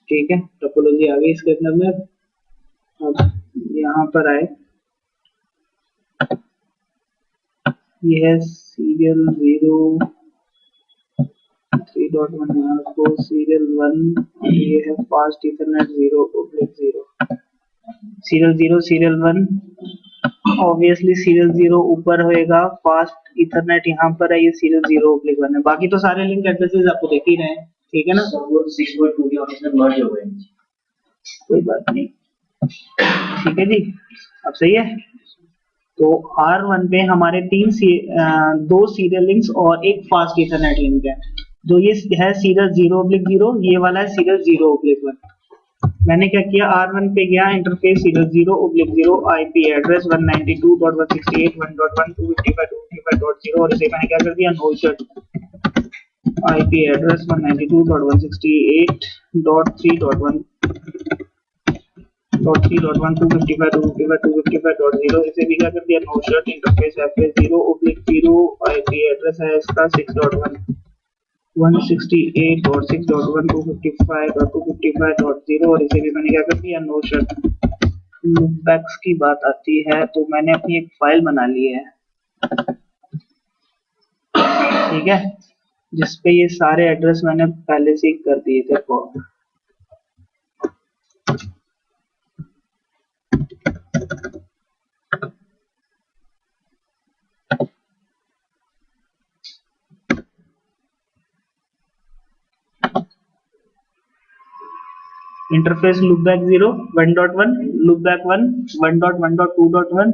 ठीक है, टोपोलॉजी आ गई इसके अंदर में। अब यहाँ पर आए, ये है सीरियल 0 3.1 यहाँ को सीरियल 1, और ये है fast ethernet 0/0। Serial 0 serial 1, obviously serial 0 ऊपर होएगा, फास्ट इथरनेट यहाँ पर है, ये सीरियल 0/1 है। बाकी तो सारे लिंक एड्रेसेस आपको देख ही रहे हैं, ठीक है ना। वो 6.2 के ऑफिस में मर्ज हो गए, कोई बात नहीं, ठीक है जी, अब सही है। तो R1 पे हमारे दो सीरियल लिंक्स और एक फास्ट इथरनेट लिंक है। जो ये है सीरियल 0/0, ये वाला है सीरियल 0/1। मैंने क्या किया, R1 पे गया, इंटरफेस सीरियल 0/0, IP एड्रेस 192.168.1.255.255.0, और इसे मैंने क्या कर दिया, नो शट। IP एड्रेस 192.168.3.1.255.255.0, इसे भी क्या कर दिया, no shut. Interface address 0/0, IP address है इसका 6.1 168.6.1.255.255.0, और इसे भी मैंने क्या कर दिया, नो शट। लूपबैक्स की बात आती है तो मैंने अपनी एक फाइल बना ली है, ठीक है, जिसपे ये सारे एड्रेस मैंने पहले से ही कर दिए थे फॉर। इंटरफेस लूपबैक 0 1.1, लूपबैक 1 1.1.2.1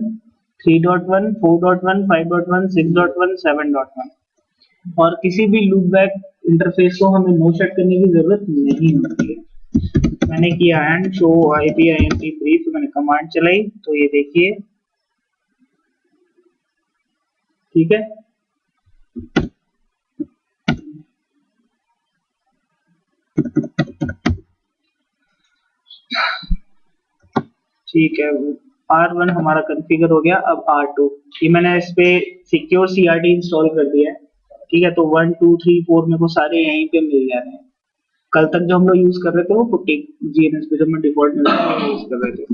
3.1 4.1 5.1 6.1 7.1, और किसी भी लूपबैक इंटरफेस को हमें नो सेट करने की जरूरत नहीं होती है। मैंने किया and show IP INT brief, मैंने कमांड चलाई तो ये देखिए, ठीक है। ठीक है, R1 हमारा कॉन्फ़िगर हो गया। अब R2, ये मैंने इस पे सिक्योर CRD इंस्टॉल कर दिया है, ठीक है। तो 1 2 3 4 मेरे को सारे यहीं पे मिल जा रहे हैं। कल तक जो हम लोग यूज कर रहे थे वो पुट्टी GNS पे जो मैं डिफॉल्ट में यूज कर रहे थे।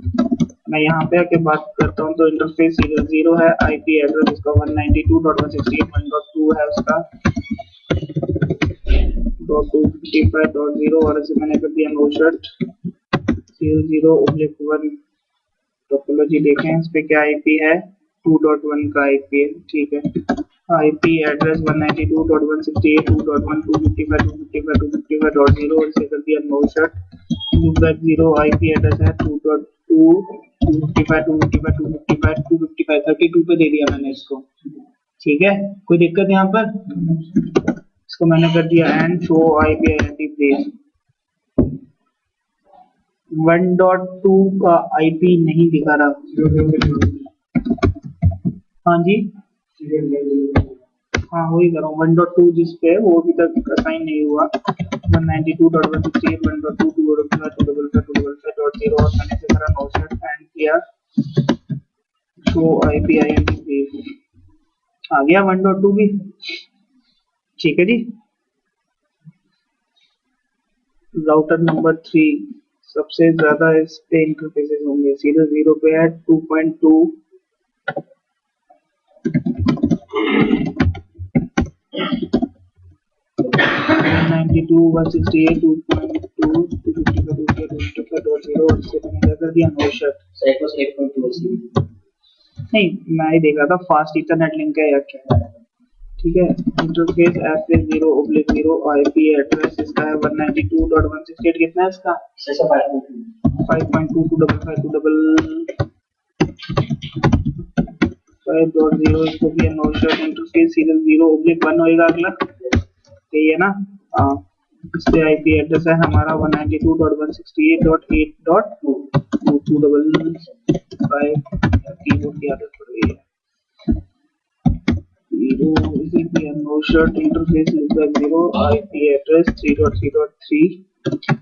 मैं यहाँ पे आके बात करता हूँ तो इंटरफेस 0 है, IP एड्रेस उसका 192.168.1.2 है उसका .255.0, और इसे मैंने कर दिया नो शट। 0/1 टोपोलॉजी देखें, इस पे क्या IP है, 2.1 का IP है, ठीक है। IP एड्रेस 192.168.255.255.255.0, इसे कर दिया no shut. Loopback 0 IP address है 2.2 255 32 पे दे दिया मैंने इसको, ठीक है। कोई दिक्कत यहाँ पर, इसको मैंने कर दिया and show IP INT please. 1.2 का IP नहीं दिखा रहा, हाँ जी, हाँ वही कर रहा हूँ। 1.2 जिस पे है वो अभी तक असाइन नहीं हुआ। 192.168.1.2 और मैंने इसे करा नो सेट एंड किया शो IP INT प्लीज, आ गया 1.2 भी, ठीक है जी। राउटर नंबर 3, सबसे ज्यादा इस पे इंटरफेसेस होंगे। सीरियल 0 पे है 2.2, 192.168 2.2 255.255.0, और इससे मैंने क्या कर दिया, नो शट। नहीं, मैं ही देख रहा था फास्ट इथरनेट लिंक है या क्या है, ठीक है। इंटरफेस एफ 0/0, IP एड्रेस इसका है 192.168, कितना है इसका 5.2 इसको भी नो शट। इंटरफेस सीरियल 0/1 होएगा अगला, यही है ना, हाँ। इस पे IP एड्रेस है हमारा 192.168.2.255, कीबोर्ड की आदत पड़ गई है। No shut interface loopback 0, IP address 3.3.3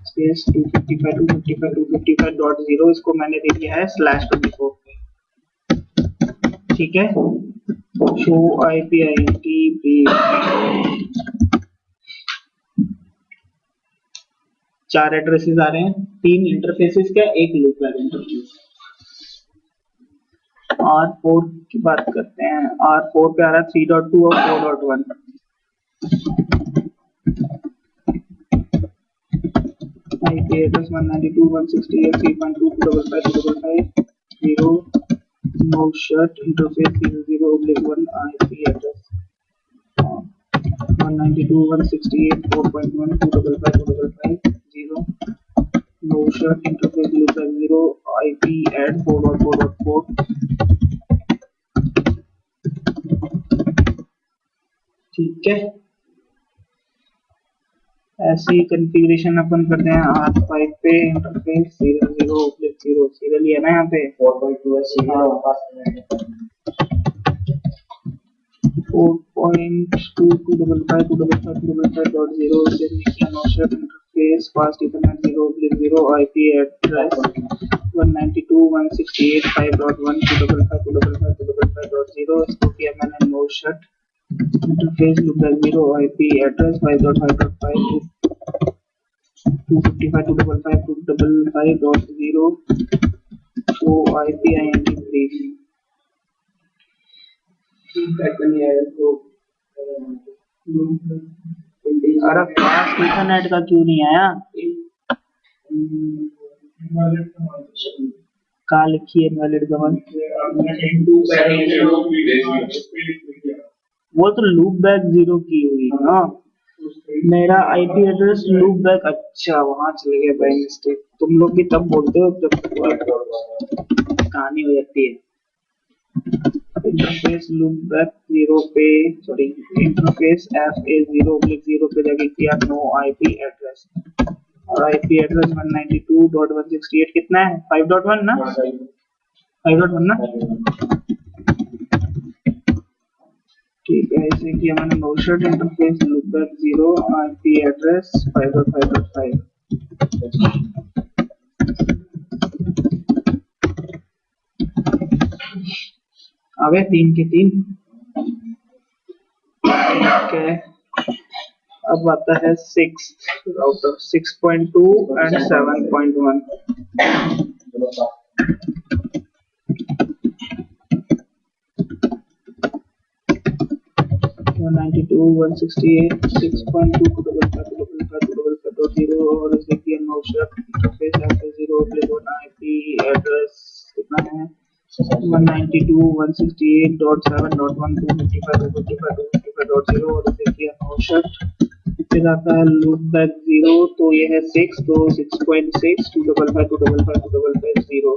space 255.255.0, इसको मैंने दे दिया है /24 पे, ठीक है। शो IP INT भी, 4 एड्रेसेस आ रहे हैं, 3 इंटरफेसेस का, एक लूप बैक इंटरफेस। R4 की बात करते हैं, R4 पे आ रहा है 3.2 और 4.1। IP address 192.168.3.2.55.55.0 no shut interface 00/1 IP address 192.168.4.1.255.55.0 no shut interface loopback 0 IP add 4.4.4। ठीक है, ऐसी कॉन्फ़िगरेशन अपन करते हैं। R5 पे इंटरफेस सीरियल 0/0 सीरियल है ना, यहाँ पे 4.2 है सीरियल और पास में 4.2.255.55.0 से no shut interface fast ethernet 0/0 IP address 192.168.5.1.255.255.0 इसको किया मैंने no shut interface loopback 0 IP address 5.5.5 255.255.255.0 show IP INT brief। अरे फास्ट इथरनेट का क्यों नहीं आया? कहाँ लिखी है इनवैलिड कमांड? वो तो लूप बैक 0 की हुई ना, मेरा IP एड्रेस लूप बैक, अच्छा वहां चले गए बाय मिस्टेक। तुम लोग भी तब बोलते हो जब कहानी हो जाती है। इंटरफेस लूप बैक 0 पे, सॉरी इंटरफेस FA 0/0 पे जाके किया नो IP एड्रेस और IP एड्रेस 192.168 कितना है? 5.1 ना, 5.1 ना, ठीक है। इसे किया मैंने no shut interface loopback 0 IP address 5.5.5। आ गए 3 के 3। ठीक है, अब आता है 6 राउटर 6.2 एंड 7.1। 192.168 6.2.55.55.0 और इसे किया no shut interface FA 0/1 IP address कितना है? 192.168.7.1.255.55.0 और इसे किया नो शट। फिर आता है लूप बैक 0, तो ये है 6, तो 6.6 255.255.255.0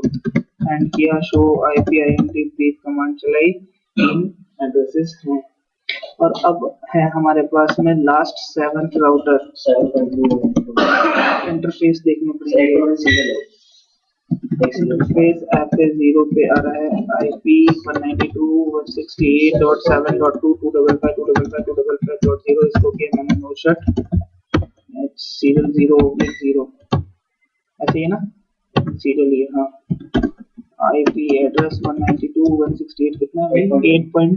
एंड किया show IP INT brief command चलाई, 3 एड्रेसेस हैं। और अब है हमारे पास में लास्ट 7th राउटर। 7.2 इंटरफेस देखने पड़ेगा। इंटरफेस FA 0 पे आ रहा है IP 192.168.7.2.255.255.255.0 इसको किया मैंने नो शट सीरियल 0/0, ऐसे ही ना, सीरियल ये, हाँ। IP एड्रेस 192.168 कितना है? 8.1।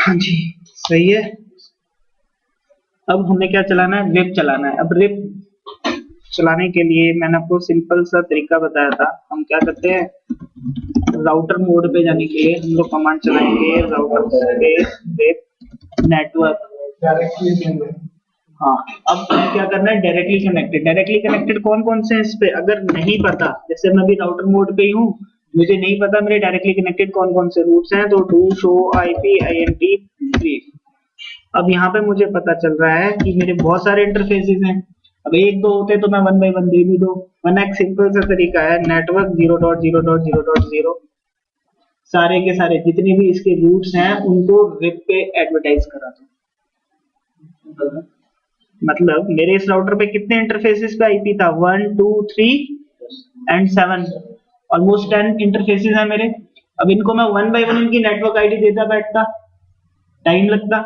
हाँ जी, सही है। अब हमें क्या चलाना है? वेब चलाना है। अब वेब चलाने के लिए मैंने आपको सिंपल सा तरीका बताया था। हम क्या करते हैं, राउटर मोड पे जाने के लिए हम लोग कमांड चलाएंगे राउटर स्पेस वेब नेटवर्क। हाँ, अब हमें क्या करना है, डायरेक्टली कनेक्टेड। डायरेक्टली कनेक्टेड कौन कौन से हैं इस पे? अगर नहीं पता, जैसे मैं भी राउटर मोड पे ही हूँ, मुझे नहीं पता मेरे डायरेक्टली कनेक्टेड कौन कौन से रूट्स हैं, तो do show IP INT brief. अब यहाँ पे मुझे पता चल रहा है कि मेरे बहुत सारे इंटरफेसेस हैं। अब 1-2 होते तो मैं 1 बाय 1 दे भी दो, वरना एक सिंपल सा तरीका है, नेटवर्क 0.0.0.0 सारे के सारे जितने भी इसके रूट्स हैं उनको वेब पे एडवर्टाइज करा दो। मतलब मेरे इस राउटर पे कितने इंटरफेसेस पे IP था? 1 2 3 एंड 7, ऑलमोस्ट 10 इंटरफेसेस हैं मेरे। अब इनको मैं 1 बाय 1 इनकी नेटवर्क ID देता बैठता, टाइम लगता,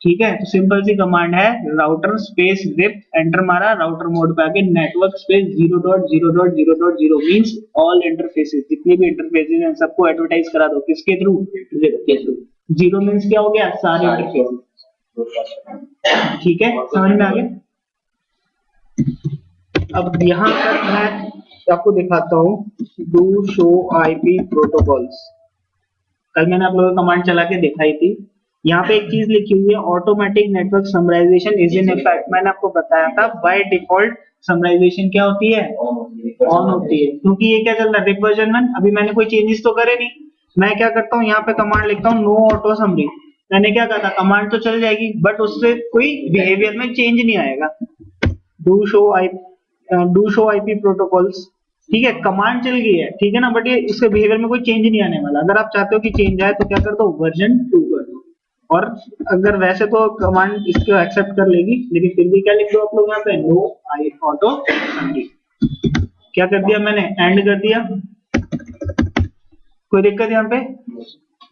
ठीक है, तो सिंपल सी कमांड है राउटर स्पेस रिप, एंटर मारा, राउटर मोड पे आके network space 0.0.0.0 means all interfaces, जितने भी इंटरफेसेस हैं सबको एडवर्टाइज करा दो, किसके थ्रू, रिप के थ्रू। जीरो मींस क्या हो गया, सारे इंटरफेसेस। ठीक है, समझ में आ गया। अब यहाँ पर मैं आपको दिखाता हूँ डू शो आईपी प्रोटोकॉल्स। कल मैंने आप लोगों को कमांड चला के दिखाई थी। यहाँ पे एक चीज लिखी हुई है automatic network summarization is in effect. मैंने आपको बताया था बाय डिफॉल्ट समराइजेशन क्या होती है, ऑन होती है, क्योंकि ये क्या चल रहा है, रिप वर्जन 1। अभी मैंने कोई चेंजेस तो करे नहीं। मैं क्या करता हूँ, यहाँ पे कमांड लिखता हूँ नो ऑटो समरी। मैंने क्या कहा था, कमांड तो चल जाएगी बट उससे कोई बिहेवियर में चेंज नहीं आएगा। डू शो आईपी प्रोटोकॉल्स, ठीक है, कमांड चल गई है, ठीक है ना, बट ये इसके बिहेवियर में कोई चेंज नहीं आने वाला। अगर आप चाहते हो कि चेंज आए तो क्या कर दो, वर्जन 2 कर दो। और अगर वैसे तो कमांड इसको एक्सेप्ट कर लेगी, लेकिन फिर भी क्या लिख दो आप लोग यहाँ पे, नो आई ऑटो समरी। क्या कर दिया मैंने, एंड कर दिया। कोई दिक्कत यहाँ पे,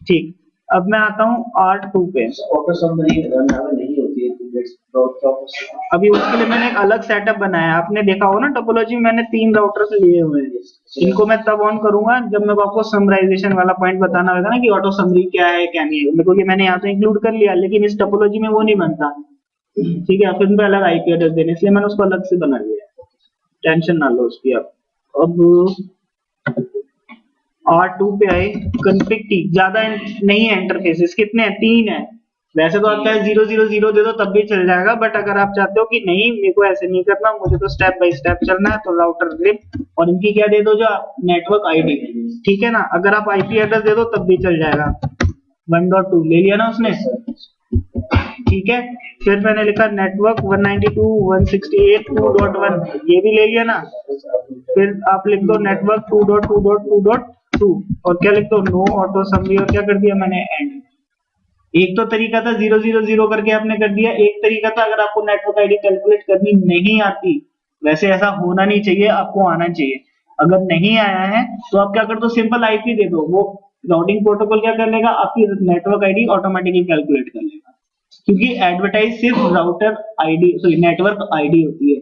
ठीक। अब मैं आता हूँ R2 पे। ऑटो समरी नहीं होती है, अभी उसके लिए मैंने एक अलग सेटअप बनाया है। आपने देखा होगा ना टोपोलॉजी में मैंने 3 राउटर्स लिए हुए हैं। इनको मैं तब ऑन करूंगा जब मैं आपको समराइजेशन वाला पॉइंट बताना होगा ना कि ऑटो समरी क्या है क्या नहीं है। मेरे को ये मैंने यहाँ तो इंक्लूड कर लिया, लेकिन इस टोपोलॉजी में वो नहीं बनता, ठीक है, फिर उन पे अलग आईपी एड्रेस देने, इसलिए मैंने उसको अलग से बना लिया है। टेंशन ना लो उसकी आप। अब R2 पे आए, कॉन्फ़िग टी, ज्यादा नहीं है इंटरफेसेस, कितने हैं, 3 है। वैसे तो आप चाहे 000 दे दो तब भी चल जाएगा, बट अगर आप चाहते हो कि नहीं मेरे को ऐसे नहीं करना, मुझे तो स्टेप बाय स्टेप चलना है, तो राउटर रिप और इनकी क्या दे दो, जो नेटवर्क आईडी, ठीक है ना। अगर आप आईपी एड्रेस दे दो तब भी चल जाएगा। 1.2 ले लिया ना उसने, ठीक है। फिर मैंने लिखा नेटवर्क 192.168.2.1, ये भी ले लिया ना। फिर आप लिख दो नेटवर्क 2.2.2.2 और क्या लिख दो, नो ऑटो समरी, और क्या कर दिया मैंने, एंड। एक तो तरीका था 000 करके आपने कर दिया, एक तरीका था अगर आपको नेटवर्क आईडी कैलकुलेट करनी नहीं आती, वैसे ऐसा होना नहीं चाहिए, आपको आना चाहिए। अगर नहीं आया है तो आप क्या कर दो, सिंपल आईपी दे दो, वो राउटिंग प्रोटोकॉल क्या कर लेगा, आपकी नेटवर्क आईडी ऑटोमेटिकली कैलकुलेट कर लेगा। क्योंकि एडवर्टाइज सिर्फ router ID, sorry network ID होती है,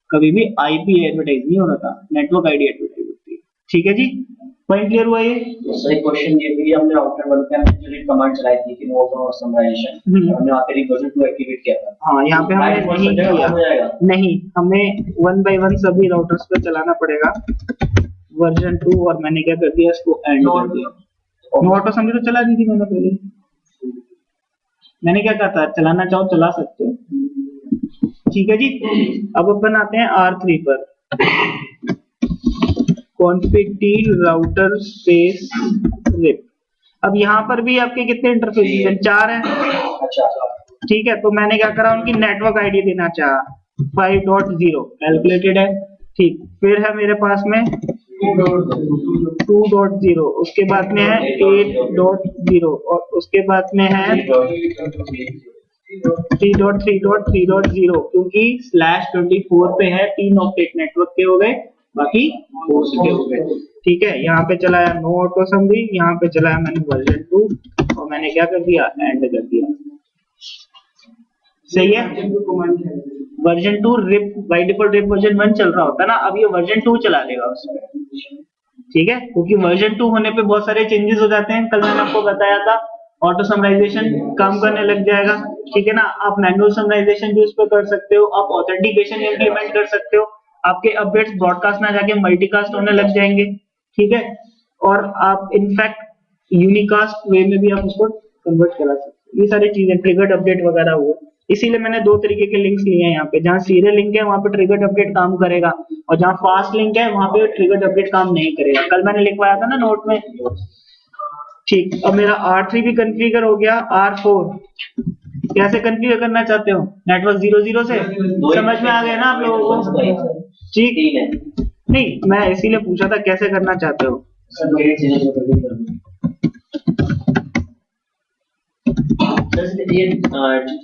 कभी भी आईपी एडवर्टाइज नहीं हो रहा था, नेटवर्क आईडी एडवर्टाइज होती है। ठीक है जी, पॉइंट क्लियर हुआ ये। सही क्वेश्चन ये भी हमने राउटर 1 पे हमने जो कमांड चलाई थी कि नो ऑटो समराइजेशन, हमने वहां पे रिवर्जन 2 एक्टिवेट किया था। हाँ, यहाँ पे हमने नहीं किया, नहीं, हमें 1 बाय 1 सभी राउटर्स पे चलाना पड़ेगा वर्जन 2, और मैंने क्या कर दिया, इसको एंड कर दिया। नो ऑटो समरी तो चला दी थी मैंने पहले। मैंने क्या कहा था, चलाना चाहो चला सकते हो। ठीक है जी, अब अपन आते हैं R3 पर। Config T router space RIP. अब यहाँ पर भी आपके कितने इंटरफेसेस हैं, 4 हैं, ठीक है। तो मैंने क्या करा, उनकी नेटवर्क आईडी देना चाहा, 5.0 कैलकुलेटेड है, ठीक। फिर है मेरे पास में 2.0, उसके बाद में है 8.0 और उसके बाद में है 3.3.3.0, क्योंकि /24 पे है, 3 ऑक्टेट नेटवर्क के हो गए, बाकी होस्ट के हो गए, ठीक है। यहाँ पे चलाया नो ऑटो समरी, यहाँ पे चलाया मैंने वर्जन 2 और मैंने क्या कर दिया, एंड कर दिया। सही है। Version 2 RIP, by default RIP version 1 चल रहा होता है ना, अब ये वर्जन 2 चला लेगा उसमें, ठीक है, क्योंकि वर्जन 2 होने पे बहुत सारे चेंजेस हो जाते हैं। कल मैंने आपको बताया था ऑटो समराइजेशन काम करने लग जाएगा, ठीक है ना। आप मैनुअल समराइजेशन भी उस पर कर सकते हो, आप ऑथेंटिकेशन इंप्लीमेंट कर सकते हो, आपके अपडेट्स ब्रॉडकास्ट ना जाके मल्टीकास्ट होने लग जाएंगे, ठीक है। और आप इनफैक्ट यूनिकास्ट वे में भी आप उसको कन्वर्ट करा सकते हो। ये सारी चीजें ट्रिगर्ड अपडेट वगैरह हुआ, इसीलिए मैंने 2 तरीके के लिंक्स लिए हैं यहाँ पे। जहाँ सीरियल लिंक है वहाँ पे ट्रिगर्ड अपडेट काम करेगा, और जहाँ फास्ट लिंक है वहाँ पे ट्रिगर्ड अपडेट काम नहीं करेगा। कल मैंने लिखवाया था ना नोट में, ठीक। अब मेरा R3 भी कॉन्फ़िगर हो गया। R4 कैसे कॉन्फ़िगर करना चाहते हो, नेटवर्क 00 से, समझ में आ गया ना आप लोगों को, ठीक। नहीं, मैं इसीलिए पूछा था कैसे करना चाहते हो। ये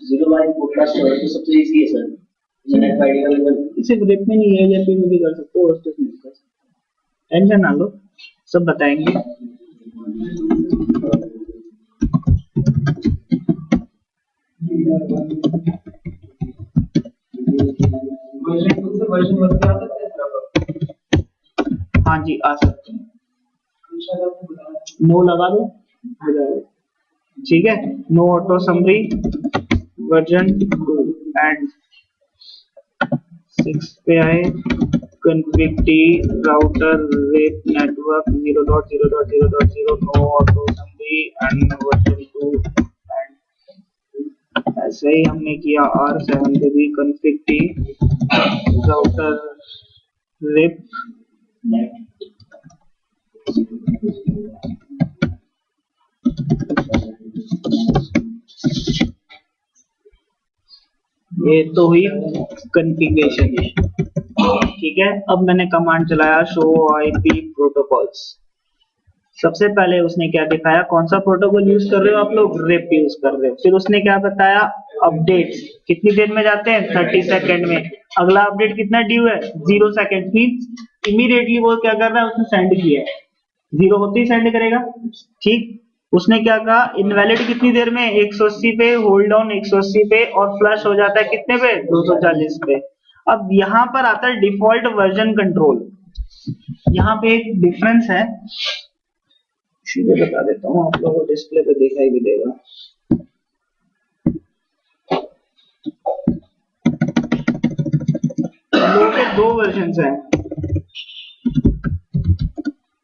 0 वाली पॉडकास्ट तो सबसे इजी है सर, नेट आईडी का लेवल सिर्फ रिप में नहीं है, जैसे में भी कर सकते हो, होस्ट में कर सकते हो, टेंशन ना लो, सब बताएंगे। वर्जन 2 से वर्जन 1 पे आ सकते हैं सर? हाँ जी आ सकते हैं। नो लगा दो, हो जाएगा। ठीक है, no auto summary version 2 and 6 पे आए config t router rep network 0.0.0.0 no auto summary and version 2 and ऐसे ही हमने किया R7 पे भी config t router rep ये तो हुई कॉन्फ़िगरेशन। ठीक है, अब मैंने कमांड चलाया शो आईपी प्रोटोकॉल्स। सबसे पहले उसने क्या दिखाया, कौन सा प्रोटोकॉल यूज कर रहे हो आप लोग, रेप यूज कर रहे हो। फिर उसने क्या बताया, अपडेट्स कितनी देर में जाते हैं, 30 सेकंड में। अगला अपडेट कितना ड्यू है, 0 सेकंड। मींस इमीडिएटली वो क्या कर रहा है, उसने सेंड किया है, 0 होते ही सेंड करेगा। ठीक, उसने क्या कहा, इनवैलिड कितनी देर में, 180 पे, होल्ड डाउन 180 पे, और फ्लश हो जाता है कितने पे, 240 पे। अब यहाँ पर आता है डिफॉल्ट वर्जन कंट्रोल। यहाँ पे एक डिफरेंस है, सीधे बता देता हूँ आप लोगों को, डिस्प्ले पे दिखाई भी देगा। लोगों के दो वर्जन हैं,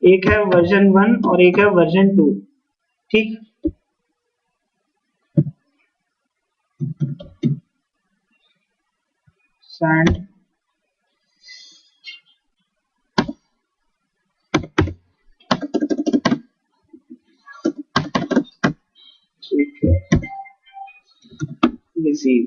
एक है वर्जन 1 और एक है वर्जन 2। ठीक, सैंड ठीक है, रिसीव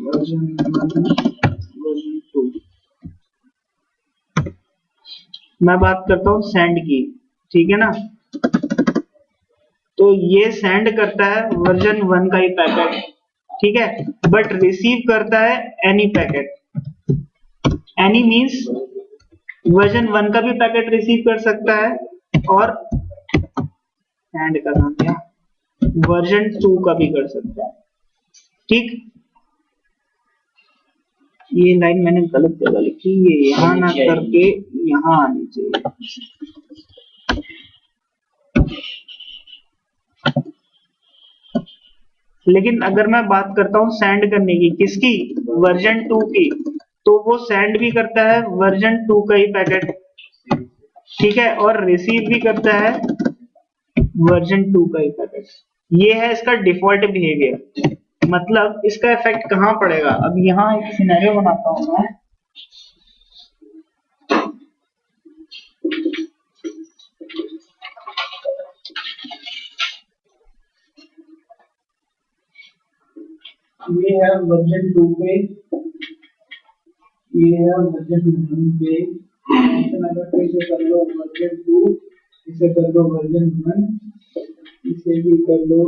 वर्जन 1 वर्जन 2। मैं बात करता हूँ सेंड की, ठीक है ना। तो ये सेंड करता है वर्जन 1 का ही पैकेट, ठीक है, बट रिसीव करता है any packet. Any means version 1 का भी पैकेट रिसीव कर सकता है, और सेंड का नाम क्या, वर्जन 2 का भी कर सकता है। ठीक, ये लाइन मैंने गलत जगह लिखी, ये यहाँ ना करके यहाँ आनी चाहिए। लेकिन अगर मैं बात करता हूँ सेंड करने की, किसकी, वर्जन 2 की, तो वो सेंड भी करता है वर्जन 2 का ही पैकेट, ठीक है, और रिसीव भी करता है वर्जन 2 का ही पैकेट। ये है इसका डिफॉल्ट बिहेवियर। मतलब इसका इफेक्ट कहाँ पड़ेगा, अब यहाँ एक सिनेरियो बनाता हूँ मैं। ये है वर्जन 2 पे, ये है वर्जन 1 पे, इसे कर लो वर्जन 2, इसे कर लो वर्जन 1, इसे भी कर लो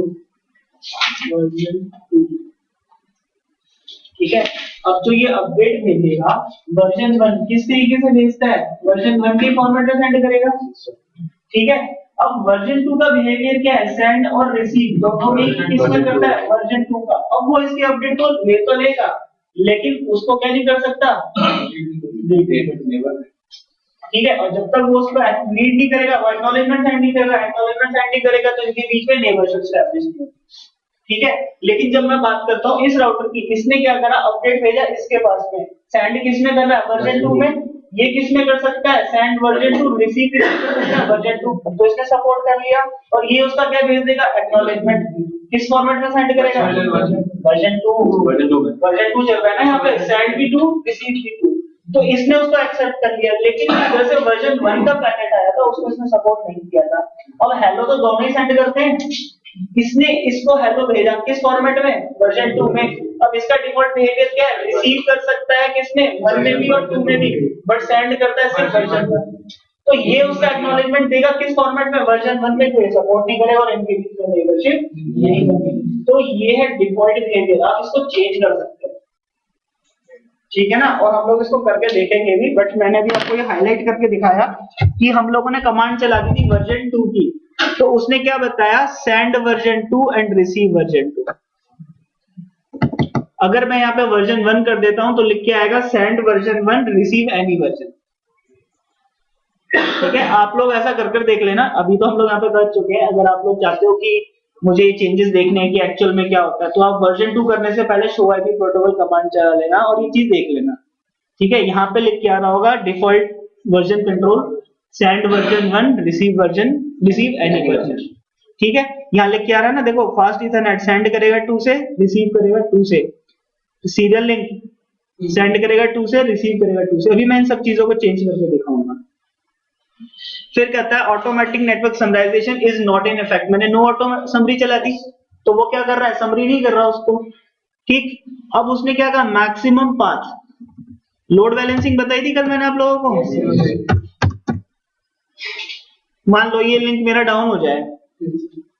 वर्जन 2। ठीक है, अब जो ये अपडेट भेजेगा वर्जन 1 किस तरीके से भेजता है, वर्जन 1 के फॉर्मेट में सेंड करेगा। ठीक है, अब वर्जन 2 का बिहेवियर क्या है, सेंड और रिसीव दोनों में किसमें करता है, वर्जन 2 का। अब वो इसके अपडेट को ले तो लेगा, लेकिन उसको क्या नहीं कर सकता, ठीक है। और जब तक वो उसको रीड नहीं करेगा, वो एक्नॉलेजमेंट सेंड नहीं करेगा, एक्नॉलेजमेंट सेंड नहीं करेगा, तो इनके बीच में नेबरशिप एस्टैब्लिश नहीं होगी। ठीक है, लेकिन जब मैं बात करता हूँ इस राउटर की, इसने क्या करा, अपडेट भेजा इसके पास में, सेंड किसमें कर रहा है, वर्जन 2 में। ये किसमें कर सकता है, सेंड वर्जन 2, रिसीव किसमें कर सकता है, वर्जन 2। तो इसने सपोर्ट कर लिया, और ये उसका क्या भेज देगा, एक्नॉलेजमेंट। किस फॉर्मेट में सेंड करेगा, वर्जन 2। वर्जन 2 चल रहा है ना यहाँ पे, सेंड भी 2, रिसीव भी 2। तो इसने उसको एक्सेप्ट कर लिया, लेकिन जैसे वर्जन 1 का पैकेट आया था उसको इसने सपोर्ट नहीं किया था। अब हेलो तो दोनों ही सेंड करते हैं, इसने इसको हेलो भेजा किस फॉर्मेट में, वर्जन 2 में। अब इसका डिफॉल्ट बिहेवियर क्या है, रिसीव कर सकता है किसमें, 1 में भी और 2 में भी, बट सेंड करता है सिर्फ वर्जन 1। तो ये उसका एक्नॉलेजमेंट देगा किस फॉर्मेट में, वर्जन 1 में, कोई सपोर्ट नहीं करेगा और इनके बीच में नेबरशिप नहीं होगी। तो ये है डिफॉल्ट बिहेवियर, आप इसको चेंज कर सकते हैं। ठीक है ना, और हम लोग इसको करके देखेंगे भी, बट मैंने भी आपको ये हाईलाइट करके दिखाया कि हम लोगों ने कमांड चला दी थी वर्जन 2 की, तो उसने क्या बताया, send version 2 and receive version 2। अगर मैं यहाँ पे वर्जन 1 कर देता हूं तो लिख के आएगा send version 1 receive any version. ठीक है, आप लोग ऐसा कर कर देख लेना। अभी तो हम लोग यहाँ पे कर चुके हैं, अगर आप लोग चाहते हो कि मुझे ये चेंजेस देखने हैं कि एक्चुअल में क्या होता है, तो आप वर्जन 2 करने से पहले शो आईपी प्रोटोकॉल कमांड चला लेना और ये चीज देख लेना। ठीक है, यहाँ पे लिख के आ रहा होगा default version control send version 1 receive any version. ठीक है, यहाँ लिख के आ रहा है ना, देखो फास्ट इथरनेट सेंड करेगा 2 से, रिसीव करेगा 2 से, सीरियल लिंक सेंड करेगा 2 से, रिसीव करेगा 2 से। अभी मैं इन सब चीजों को चेंज करके दिखाऊंगा। फिर कहता है automatic network summarization is not in effect. मैंने नो ऑटो समरी चला दी, तो वो क्या कर रहा है, समरी नहीं कर रहा उसको। ठीक, अब उसने क्या कहा, मैक्सिमम पाथ लोड बैलेंसिंग बताई थी कल मैंने आप लोगों को। मान लो ये लिंक मेरा डाउन हो जाए,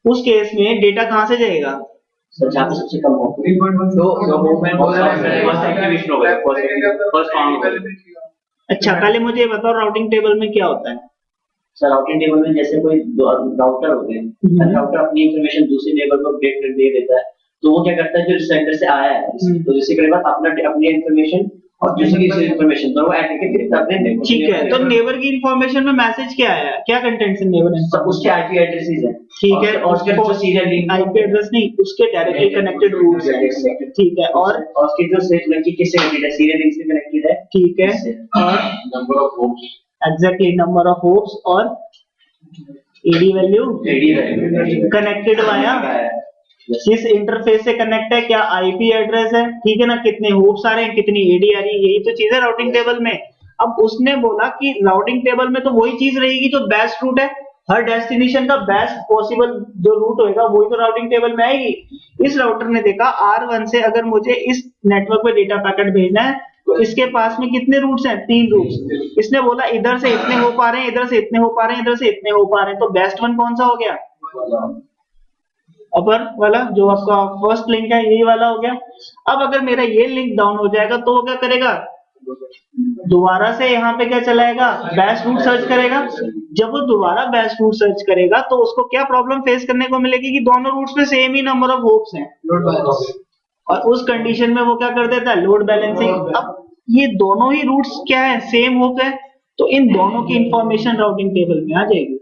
उस केस में डेटा कहां से जाएगा, जहाँ पे सबसे कम हो अच्छा पहले मुझे ये बताओ राउटिंग टेबल में क्या होता है। सर राउटिंग टेबल में जैसे कोई राउटर हो गए, राउटर अपनी इंफॉर्मेशन दूसरे टेबल को अपडेट कर दे देता है, तो वो क्या करता है, जो सेंडर से आया है तो रिसीव करने के बाद अपना अपनी इंफॉर्मेशन और दूसरे की इंफॉर्मेशन दोनों ऐड करके फिर अपने नेटवर्क। ठीक है, तो नेबर की इंफॉर्मेशन में मैसेज क्या आया, क्या कंटेंट्स है नेबर में, सब उसके आईपी एड्रेसेस है। ठीक है, और उसके जो सीरियल लिंक आईपी एड्रेस नहीं, उसके डायरेक्टली कनेक्टेड रूट्स है। ठीक है, और उसके जो स्विच लिंक किससे कनेक्टेड है, सीरियल लिंक से कनेक्टेड है। ठीक है, और number of hopes, exactly number of hopes, और एडी वैल्यू कनेक्टेड वाया किस इंटरफेस से कनेक्ट है, क्या आईपी एड्रेस है, ठीक है ना, कितने होप्स आ रहे हैं, कितनी एडी आ रही है, यही तो चीज है राउटिंग टेबल में। अब उसने बोला कि राउटिंग टेबल में तो वही चीज रहेगी जो बेस्ट रूट है, हर डेस्टिनेशन का बेस्ट पॉसिबल जो रूट होएगा वही तो राउटिंग टेबल में आएगी। इस राउटर ने देखा R1 से अगर मुझे इस नेटवर्क पे डेटा पैकेट भेजना है तो इसके पास में कितने रूट्स हैं, 3 रूट्स। इसने बोला इधर से इतने हो पा रहे हैं, इधर से इतने हो पा रहे हैं, इधर से इतने हो पा रहे हैं, तो बेस्ट वन कौन सा हो गया, अपर वाला जो आपका फर्स्ट लिंक है, यही वाला हो गया। अब अगर मेरा ये लिंक डाउन हो जाएगा तो वो क्या करेगा, दोबारा से यहाँ पे क्या चलाएगा, बेस्ट रूट सर्च करेगा। जब वो दोबारा बेस्ट रूट सर्च करेगा तो उसको क्या प्रॉब्लम फेस करने को मिलेगी कि दोनों रूट्स पे same he number of hopes हैं, और उस कंडीशन में वो क्या कर देता है, लोड बैलेंसिंग। अब ये दोनों ही रूट्स क्या है, सेम होप है, तो इन दोनों की इंफॉर्मेशन राउटिंग टेबल में आ जाएगी।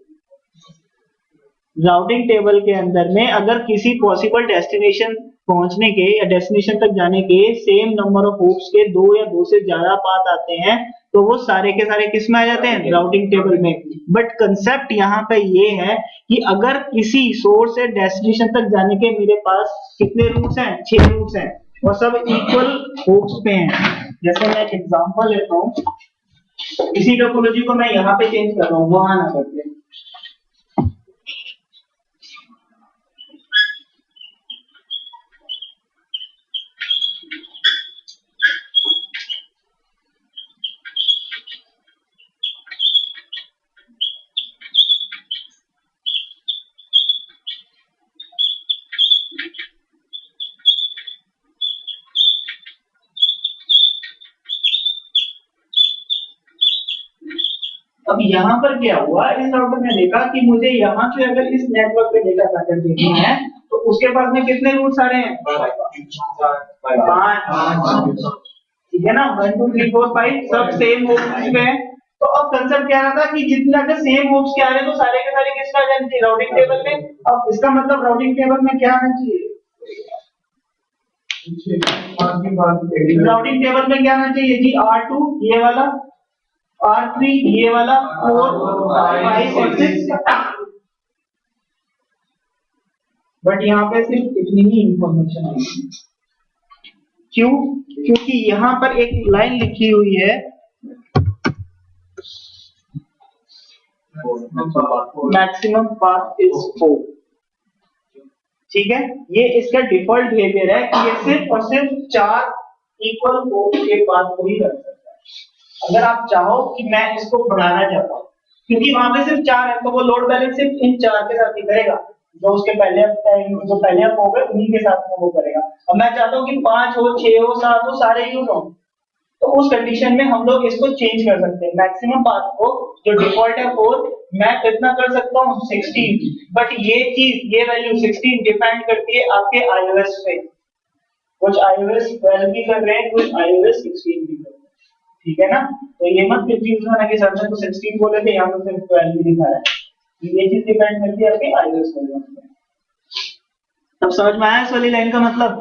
राउटिंग टेबल के अंदर में अगर किसी पॉसिबल डेस्टिनेशन पहुंचने के या डेस्टिनेशन तक जाने के सेम नंबर ऑफ होप्स के 2 या 2 से ज्यादा पाथ आते हैं तो वो सारे के सारे किस में आ जाते हैं, राउटिंग टेबल में। बट कंसेप्ट यहाँ पे ये है कि अगर किसी सोर्स से डेस्टिनेशन तक जाने के मेरे पास कितने रूट्स हैं, 6 रूट्स हैं, और सब इक्वल होप्स पे हैं। जैसे मैं एक एग्जांपल लेता हूँ, इसी टोपोलॉजी को मैं यहाँ पे चेंज कर रहा हूँ, वहां ना करके। अब यहाँ पर क्या हुआ, इस राउटर ने देखा कि मुझे यहाँ से अगर इस नेटवर्क पे डेटा पैकेट देखना है तो उसके पास में कितने रूट्स आ रहे हैं, 5। ठीक है ना, 1 2 3 4 5 सब सेम होप्स पे हैं। तो अब कंसेप्ट क्या रहा था कि जितने अगर सेम होप्स के आ रहे हैं तो सारे के सारे किसका आ जाने चाहिए, राउटिंग टेबल में। अब इसका मतलब राउटिंग टेबल में क्या आना चाहिए, राउटिंग टेबल में क्या आना चाहिए जी, R2 ये वाला, R3 ये वाला, 4 5 और 6। बट यहाँ पे सिर्फ इतनी ही इंफॉर्मेशन आएगी। क्यों, क्योंकि यहाँ पर एक लाइन लिखी हुई है, मैक्सिमम पाथ इज 4। ठीक है, ये इसका डिफॉल्ट बिहेवियर है कि ये सिर्फ और सिर्फ 4 इक्वल होप्स के पाथ को ही रख सकता है। अगर आप चाहो कि मैं इसको बढ़ाना चाहता हूँ, क्योंकि वहां पे सिर्फ 4 है, तो वो लोड बैलेंस सिर्फ इन 4 के साथ ही करेगा, जो उसके पहले जो पहले हो गए उन्हीं के साथ में वो करेगा। अब मैं चाहता हूँ कि 5 हो, 6 हो, 7 हो, सारे यूज हो, तो उस कंडीशन में हम लोग इसको चेंज कर सकते हैं। मैक्सिमम पाथ को जो डिफॉल्ट है 4 मैं कितना कर सकता हूँ 16, बट ये चीज ये वैल्यू 16 डिपेंड करती है आपके iOS पे। कुछ iOS 12 भी कर रहे हैं, कुछ iOS 16 भी कर रहे हैं, ठीक है ना। तो ये मत कंफ्यूज होना कि सर ने तो 16 बोले थे यहाँ पे सिर्फ 12 भी दिखा रहा है। ये चीज डिपेंड करती है आपके iOS वर्जन पे। तब समझ में आया इस वाली लाइन का मतलब?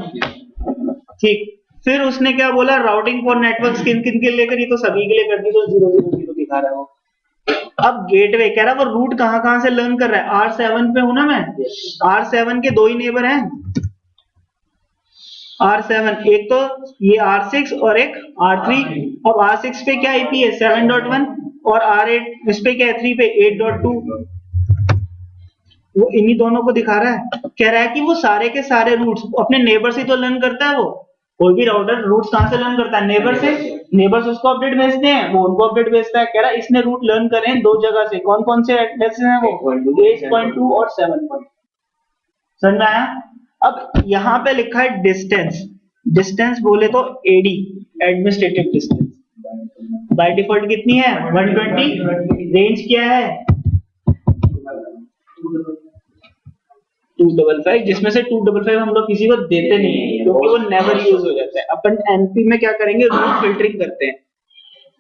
ठीक। फिर उसने क्या बोला, राउटिंग फॉर नेटवर्क किन किन के लिए करी, तो सभी के लिए कर दी, तो 000 दिखा रहा है वो। अब गेटवे कह रहा है वो रूट कहां से लर्न कर रहा है, R7 पे हूं ना मैं, R7 के दो ही नेबर हैं, R7 एक तो ये R6 और एक R3। अब R6 पे क्या IP है 7.1 और R8 इस पे क्या है 3 पे 8.2, वो इन्हीं दोनों को दिखा रहा है। कह रहा है कि वो सारे के सारे रूट्स अपने नेबर से तो लर्न करता है, वो कोई भी राउटर रूट्स कहां से लर्न करता है, नेबर से। नेबर्स उसको अपडेट भेजते हैं, वो उनको अपडेट भेजता है। कह रहा है इसने रूट लर्न करे हैं दो जगह से, कौन कौन से एड्रेस हैं वो, 8.2 और 7. समझ में आया? अब यहाँ पे लिखा है डिस्टेंस, डिस्टेंस बोले तो AD administrative distance by default कितनी है 120, रेंज क्या है 255, जिसमें से 255 हम लोग किसी को देते नहीं है क्योंकि वो नेवर यूज हो जाता है। अपन एनपी में क्या करेंगे, रूट फिल्टरिंग करते हैं,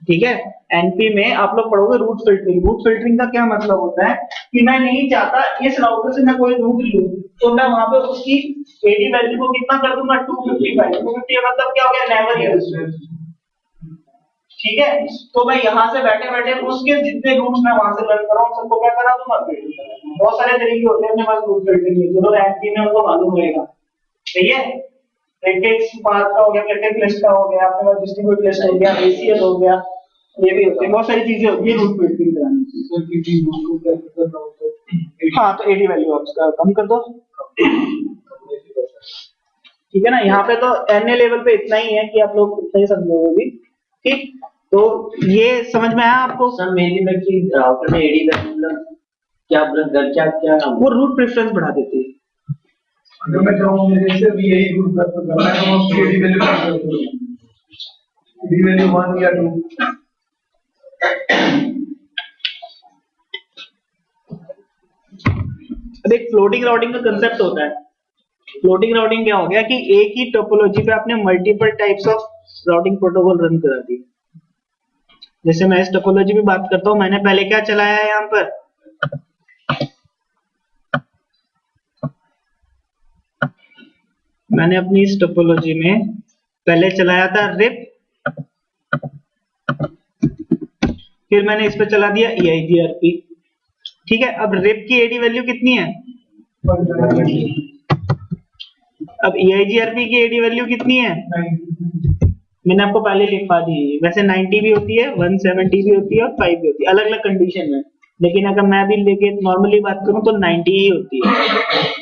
ठीक है। एनपी में आप लोग पढ़ोगे रूट फिल्टरिंग। रूट फिल्टरिंग का क्या मतलब होता है कि मैं नहीं चाहता इस राउटर से मैं कोई रूट लूं, तो मैं वहां पे उसकी एडी वैल्यू को कितना कर दूंगा 255। 250 मतलब क्या हो गया, नेवर यूज, ठीक है। तो मैं यहाँ से बैठे बैठे उसके जितने रूट्स मैं वहां से लर्न कर रहा हूँ सबको क्या करा दूंगा, बहुत सारे तरीके होते हैं अपने पास रूट फिल्टरिंग के, जो लोग एनपी में उनको मालूम रहेगा, सही है। प्रीफिक्स पाथ का हो गया, प्रीफिक्स लिस्ट का हो गया, आपके पास डिस्ट्रीब्यूट लिस्ट हो गया, एसीएल हो गया, ये भी होते हैं, बहुत सारी चीजें होती है रूट फिल्टरिंग कराने की। हाँ तो एडी वैल्यू आपका कम कर दो, ठीक है ना। यहाँ पे तो एनए लेवल पे इतना ही है कि आप लोग इतना ही समझोगे भी, ठीक। तो ये समझ में आया आपको? सर मेरी में कि राउटर में एडी वैल्यू क्या क्या क्या वो रूट प्रेफरेंस बढ़ा देती है। अगर मैं चाहूँ मेरे से भी यही रूट करना है तो उसकी एडी वैल्यू क्या करूँ, एडी वैल्यू 1 या 2। अब एक फ्लोटिंग राउटिंग का कंसेप्ट होता है। फ्लोटिंग राउटिंग क्या हो गया कि एक ही टोपोलॉजी पे आपने multiple types of routing protocol run करा दिए। जैसे मैं इस टोपोलॉजी में बात करता हूं, मैंने पहले क्या चलाया है यहाँ पर, मैंने अपनी इस टोपोलॉजी में पहले चलाया था रिप, फिर मैंने इस पे चला दिया EIGRP, ठीक है। अब रिप की एडी वैल्यू कितनी है, अब EIGRP की एडी वैल्यू कितनी है, मैंने आपको पहले लिखवा दी। वैसे 90 भी होती है, 170 भी होती है और 5 भी होती है, अलग अलग कंडीशन में, लेकिन अगर मैं भी लेके नॉर्मली बात करूं तो 90 ही होती है।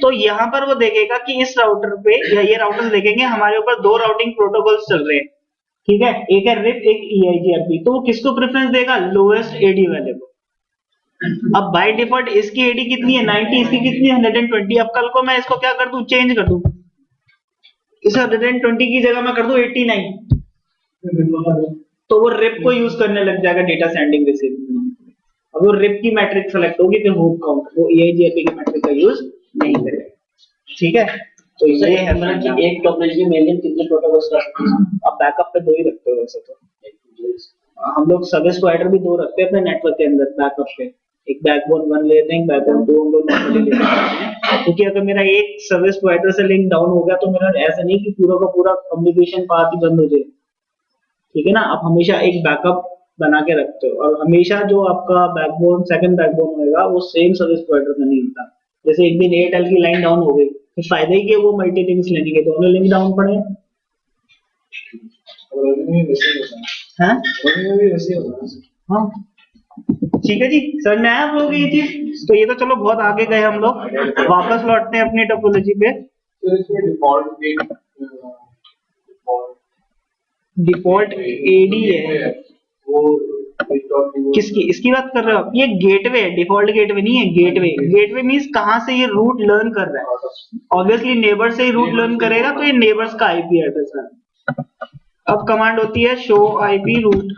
तो यहाँ पर वो देखेगा कि इस राउटर पे या ये राउटर्स देखेंगे हमारे ऊपर दो राउटिंग प्रोटोकॉल्स चल रहे हैं, ठीक है, एक है रिप एक EIGRP, तो वो किसको प्रेफरेंस देगा, लोएस्ट एडी वाले को। अब बाय डिफॉल्ट इसकी एडी कितनी है 90, इसकी कितनी है 120। अब कल को मैं इसको क्या कर दूं, चेंज कर दूं, इस 120 की जगह मैं कर दूं 89, तो वो रिप को यूज करने लग जाएगा डेटा सेंडिंग रिसीविंग। अब वो रिप की मैट्रिक सेलेक्ट होगी फिर होप काउंट, वो EIGRP की मैट्रिक का यूज नहीं करेगा, ठीक है। तो ये है कि एक टोपोलॉजी में मेन कितने प्रोटोकॉल्स का, अब बैकअप पे दो ही रखते हो वैसे तो। हम लोग सर्विस प्रोवाइडर भी दो रखते हैं अपने नेटवर्क के अंदर बैकअप पे, एक बैकबोन 1 लेते हैं, बैकबोन 2 हम लोग नॉर्मली लेते हैं, क्योंकि अगर मेरा एक सर्विस प्रोवाइडर से लिंक डाउन हो गया तो मेरा ऐसा नहीं कि पूरा का पूरा कम्युनिकेशन पाथ ही बंद हो जाए, ठीक है ना। आप हमेशा एक बैकअप बना के रखते हो, और हमेशा जो आपका बैकबोन सेकंड बैकबोन होगा वो सेम सर्विस प्रोवाइडर का नहीं होता। जैसे एक दिन एयरटेल की लाइन डाउन हो गई तो फायदा ही कि वो मल्टी लिंक्स लेने के, दोनों लिंक डाउन पड़े हैं, हाँ ठीक है जी, समझ में आया आप लोगों को ये चीज। तो ये तो चलो बहुत आगे गए हम लोग, वापस लौटते हैं अपनी टोपोलॉजी पे। डिफॉल्ट एडी है वो किसकी, इसकी बात कर रहे हो आप, ये गेटवे है, डिफॉल्ट गेटवे नहीं है, गेटवे। गेटवे मींस कहां से ये रूट लर्न कर रहा है, ऑब्वियसली नेबर से ही रूट लर्न करेगा, तो ये नेबर्स का आईपी एड्रेस है। अब कमांड होती है शो आईपी रूट।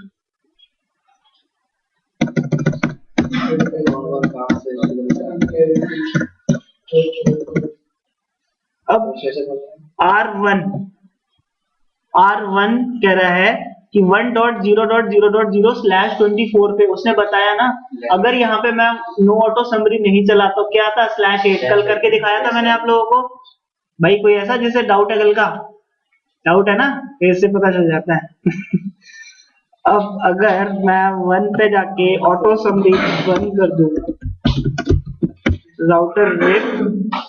अब R1 कह रहा है कि 1.0.0.0/24 पे उसने बताया ना, अगर यहाँ पे मैं नो ऑटो समरी नहीं चला तो क्या था, /8 कल करके दिखाया था मैंने आप लोगों को। भाई कोई ऐसा जिसे डाउट है, कल का डाउट है ना, इससे पता चल जाता है। अब अगर मैं 1 पे जाके ऑटो समरी बंद कर दूं, राउटर रेट,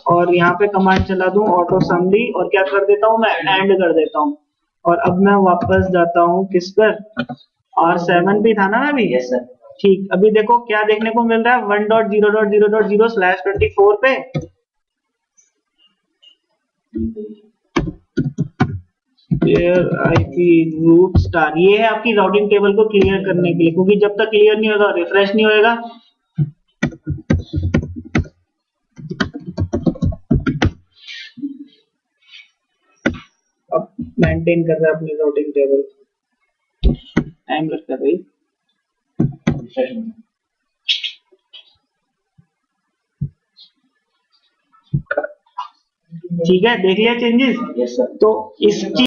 और यहाँ पे कमांड चला दूं ऑटो समरी, और क्या कर देता हूँ मैं, एंड कर देता हूँ। और अब मैं वापस जाता हूँ किस पर, R7 भी था ना अभी। Yes sir. ठीक, अभी देखो क्या देखने को मिल रहा है 1.0.0.0/24 पे। आईपी रूट स्टार, ये है आपकी राउटिंग टेबल को क्लियर करने के लिए, क्योंकि जब तक क्लियर नहीं होगा, रिफ्रेश नहीं होएगा। अब मेंटेन कर रहा है अपनी राउटिंग टेबल, टाइम लगता है भाई। ठीक है, देख लिया चेंजेस। Yes sir. तो इस